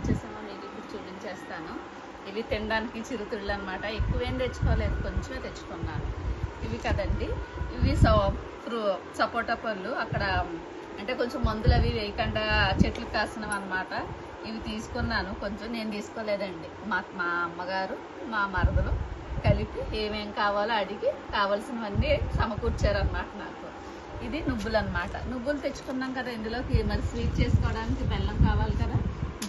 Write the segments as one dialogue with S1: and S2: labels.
S1: తెచ్చేసామో మీకు ఇప్పుడు చూపించేస్తాను. ఇవి తినడానికి చిరుతిళ్ళు అనమాట. ఎక్కువేం తెచ్చుకోలేదు, కొంచెమే తెచ్చుకున్నాను. ఇవి కదండి, ఇవి సపోటా పళ్ళు. అక్కడ అంటే కొంచెం మందులు అవి వేయకుండా చెట్లు కాసినవి అనమాట. ఇవి తీసుకున్నాను. కొంచెం నేను తీసుకోలేదండి, మా అమ్మగారు మా మరదలు కలిపి ఏమేం కావాలో అడిగి కావాల్సినవన్నీ సమకూర్చారనమాట నాకు. ఇది నువ్వులు అనమాట. నువ్వులు తెచ్చుకున్నాం కదా, ఇందులోకి మరి స్వీట్ చేసుకోవడానికి బెల్లం కావాలి కదా,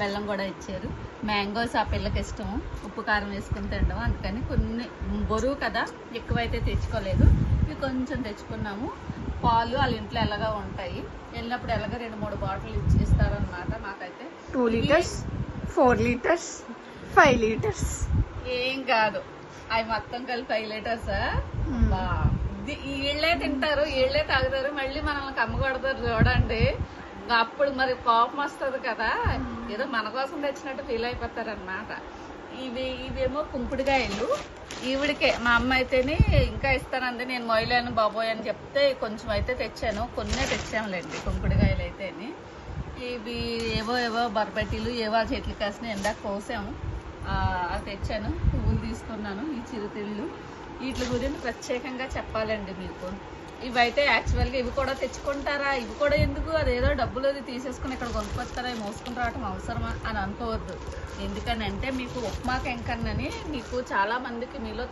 S1: బెల్లం కూడా ఇచ్చారు. మ్యాంగోస్ ఆ పిల్లకి ఇష్టం, ఉప్పు కారం వేసుకుని తినడం, అందుకని కొన్ని బరువు కదా ఎక్కువైతే తెచ్చుకోలేదు. ఇవి కొంచెం తెచ్చుకున్నాము. పాలు వాళ్ళ ఇంట్లో ఎలాగా ఉంటాయి, వెళ్ళినప్పుడు ఎలాగ 2-3 బాటిల్ ఇస్తారనమాట. మాకైతే
S2: 2 లీటర్స్ 4 లీటర్స్ 5 లీటర్స్
S1: ఏం కాదు, అవి మొత్తం కలిపి 5 లీటర్సా? వీళ్ళే తింటారు, వీళ్ళే తాగుతారు, మళ్ళీ మనల్ని కమ్మగొడతారు చూడండి. అప్పుడు మరి కోపం వస్తుంది కదా, ఏదో మన కోసం తెచ్చినట్టు ఫీల్ అయిపోతారు అనమాట. ఇవేమో కుంకుడుకాయలు. ఈవిడికే మా అమ్మ అయితేనే ఇంకా ఇస్తానంది, నేను మొయ్యలేను బాబోయ్ అని చెప్తే కొంచెం అయితే తెచ్చాను. కొన్నే తెచ్చాములేండి కుంకుడుకాయలు అయితేనే. ఇవి ఏవో బొరపెట్టీలు ఏవో చెట్లు కాసిన ఎందాక కోసాము, అది తెచ్చాను. పువ్వులు తీసుకున్నాను. ఈ చిరుతిళ్ళు వీటి గురించి ప్రత్యేకంగా చెప్పాలండి మీకు. ఇవైతే యాక్చువల్గా ఇవి కూడా తెచ్చుకుంటారా, ఇవి కూడా ఎందుకు, అదేదో డబ్బులు అది తీసేసుకుని ఇక్కడ కొనుక్కొస్తారా, ఇవి మోసుకుని రావటం అవసరమా అని అనుకోవద్దు. ఎందుకనంటే మీకు ఉప్మా కెంకన్నని మీకు చాలా మందికి మీలో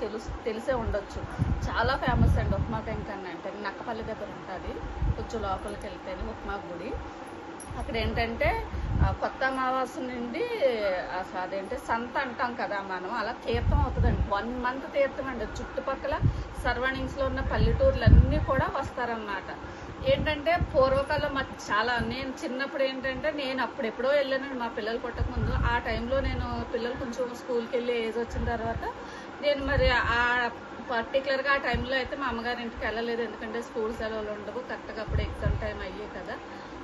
S1: తెలిసే ఉండొచ్చు. చాలా ఫేమస్ అండి ఉప్మా కెంకన్న అంటే. నక్కపల్లి దగ్గర ఉంటుంది, కొంచెం లోపలికి వెళ్తేనే ఉప్మా గుడి. అక్కడ ఏంటంటే కొత్త అమావాస్య నుండి అదేంటే సంత అంటాం కదా మనం, అలా తీర్థం అవుతుందండి. 1 మంత్ తీర్థం అండి. చుట్టుపక్కల సరౌండింగ్స్లో ఉన్న పల్లెటూర్లన్నీ కూడా వస్తారన్నమాట. ఏంటంటే పూర్వకాలం మాకు చాలా, నేను చిన్నప్పుడు ఏంటంటే నేను అప్పుడెప్పుడో వెళ్ళానండి మా పిల్లలు పుట్టక ముందు. ఆ టైంలో నేను పిల్లలు కొంచెం స్కూల్కి వెళ్ళే ఏజ్ వచ్చిన తర్వాత నేను మరి ఆ పర్టికులర్గా ఆ టైంలో అయితే మా అమ్మగారి ఇంటికి వెళ్ళలేదు, ఎందుకంటే స్కూల్ సెలవులు ఉండవు, కరెక్ట్గా అప్పుడు ఎగ్జామ్ టైం అయ్యే కదా.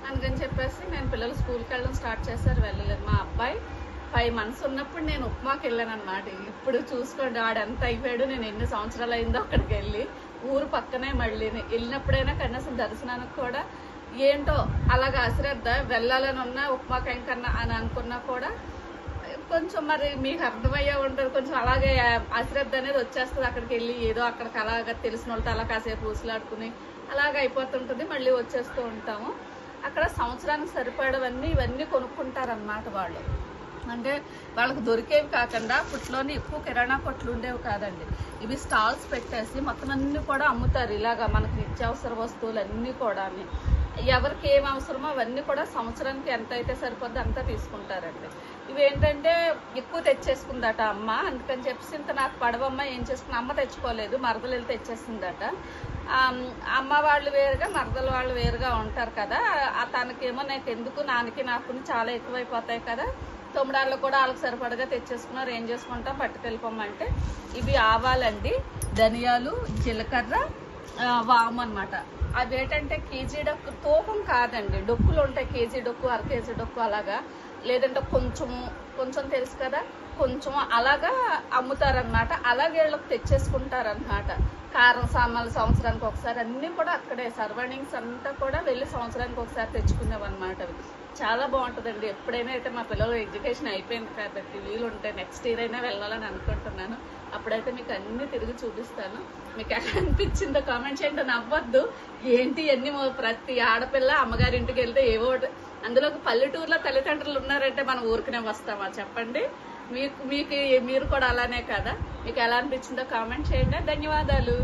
S1: అందుకని చెప్పేసి నేను పిల్లలు స్కూల్కి వెళ్ళడం స్టార్ట్ చేశారు, వెళ్ళలేదు. మా అబ్బాయి 5 months ఉన్నప్పుడు నేను ఉప్మాకి వెళ్ళాను అనమాట. ఇప్పుడు చూసుకోండి ఆడెంత అయిపోయాడు, నేను ఎన్ని సంవత్సరాలు అయిందో అక్కడికి వెళ్ళి. ఊరు పక్కనే మళ్ళీ వెళ్ళినప్పుడైనా కనీసం దర్శనానికి కూడా ఏంటో అలాగ అశ్రద్ధ, వెళ్ళాలని ఉన్నా ఉప్మా కెంకన్న అని అనుకున్నా కూడా కొంచెం మరి మీకు అర్థమయ్యే ఉంటుంది, కొంచెం అలాగే అశ్రద్ధ అనేది వచ్చేస్తుంది. అక్కడికి వెళ్ళి ఏదో అక్కడికి అలాగ తెలిసిన వాళ్ళతో అలా కాసేపు ఊసులాడుకుని అలాగ అయిపోతుంటుంది, మళ్ళీ వచ్చేస్తూ ఉంటాము. అక్కడ సంవత్సరానికి సరిపడవన్నీ ఇవన్నీ కొనుక్కుంటారన్నమాట వాళ్ళు. అంటే వాళ్ళకి దొరికేవి కాకుండా అప్పట్లోనే ఎక్కువ కిరాణా కొట్లు ఉండేవి కాదండి. ఇవి స్టాల్స్ పెట్టేసి మొత్తం అన్నీ కూడా అమ్ముతారు. ఇలాగా మనకి నిత్యావసర వస్తువులు అన్నీ కూడా ఎవరికి ఏం అవసరమో అవన్నీ కూడా సంవత్సరానికి ఎంత అయితే సరిపోద్దో అంతా తీసుకుంటారండి. ఇవేంటంటే ఎక్కువ తెచ్చేసుకుందట అమ్మ, అందుకని చెప్పేసి ఇంత నాకు పడవమ్మ ఏం చేసుకుని అమ్మ తెచ్చుకోలేదు, మరదలు వెళ్ళి తెచ్చేసిందట. అమ్మ వాళ్ళు వేరుగా మరదలు వాళ్ళు వేరుగా ఉంటారు కదా, తనకేమో నాకు ఎందుకు నాన్నకి నాకు చాలా ఎక్కువైపోతాయి కదా, తొమ్మిడాళ్ళు కూడా వాళ్ళకి సరిపడగా తెచ్చేసుకున్నారు, ఏం చేసుకుంటాం పట్టుకెళ్ళిపోమంటే. ఇవి ఆవాలండి, ధనియాలు, జీలకర్ర, వాము అనమాట. అవి ఏంటంటే కేజీ డొక్కు తూకం కాదండి, డొక్కులు ఉంటాయి, కేజీ డొక్కు 1/2 కేజీ డొక్కు అలాగా, లేదంటే కొంచెం తెలుసు కదా, కొంచెం అలాగా అమ్ముతారనమాట. అలాగే వీళ్ళకి తెచ్చేసుకుంటారనమాట. కారం సామాన్లు సంవత్సరానికి ఒకసారి అన్నీ కూడా అక్కడే సరౌండింగ్స్ అంతా కూడా వెళ్ళి సంవత్సరానికి ఒకసారి తెచ్చుకునేవన్నమాట. అవి చాలా బాగుంటుందండి. ఎప్పుడైనా అయితే మా పిల్లలు ఎడ్యుకేషన్ అయిపోయింది కాబట్టి వీలుంటే నెక్స్ట్ ఇయర్ అయినా వెళ్ళాలని అనుకుంటున్నాను. అప్పుడైతే మీకు అన్నీ తిరిగి చూపిస్తాను. మీకు ఎలా అనిపించిందో కామెంట్ చేయండి. నవ్వద్దు, ఏంటి అన్ని ప్రతి ఆడపిల్ల అమ్మగారి ఇంటికి వెళ్తే ఏవో, అందులోకి పల్లెటూరులో తల్లిదండ్రులు ఉన్నారంటే మనం ఊరికనే వస్తామా చెప్పండి. మీరు కూడా అలానే కదా, మీకు ఎలా అనిపించిందో కామెంట్ చేయండి. ధన్యవాదాలు.